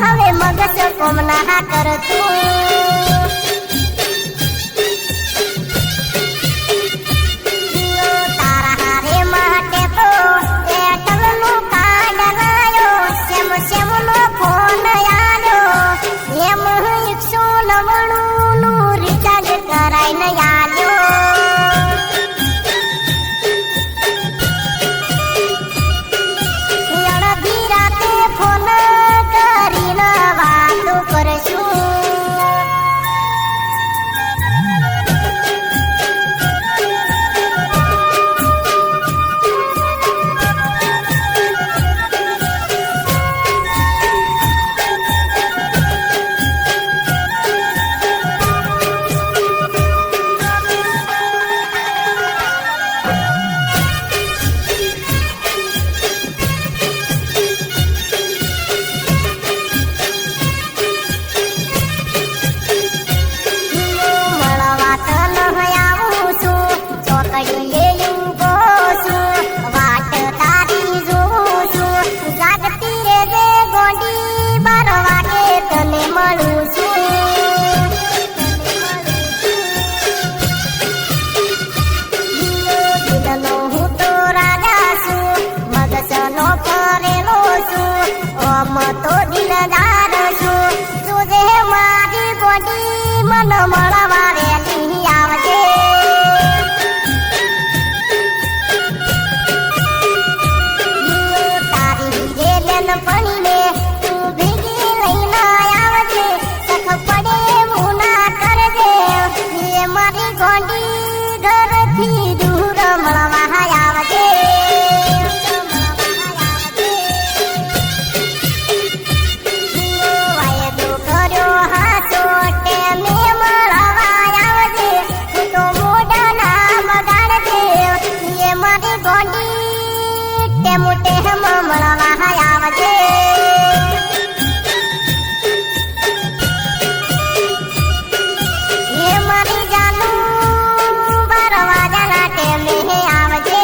હવે મગજ કોમ ના કરતું તારા હારે માટે તો એરટેલ નું કાર્ડ લાયો સેમ નો ફોન આલ્યો એમ 199 નું રિચાર્જ કરાઈને આલ્યો તો દિલદાર છું તુજે મારી ગોડી મન મળવા વેલી આવજે તારી રેલન પણીને તું ભેગી લઈને આવજે સખ પડે મુના કરજે એ મારી ગોડી ઘરથી દૂર મળવા આવજે મોટે હમ મળવા આવજે એ મારી જાનું 12 વાગ્યાના ટેમે આવજે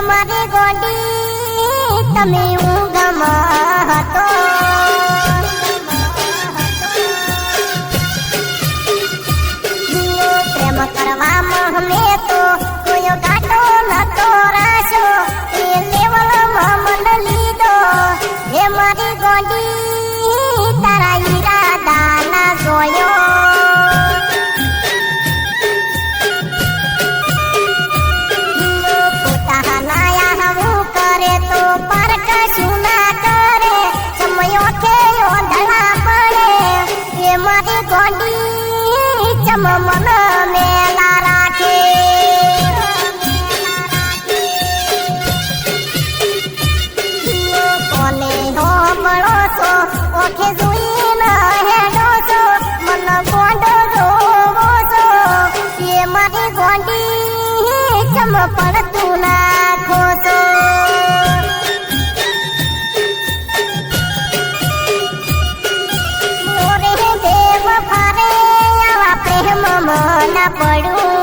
મારી ગોડી તમે ઉગમ હતો પ્રેમ કરવામાં અમે તો કોઈ ગાટો નતો રાશો એ લેવલમાં મન લીધો હે મારી ગોડી તારા ઈરાદા ના જોયો મન મેલા રાખે કોને હોમળો છો ઓખે જોઈને હેડો છો મન ગોંડો જોવો છો એ મારી ગોંડી ચમ પડતું નાખો છો મોરે દેવ ફારે આવા પ્રેમ મન પડું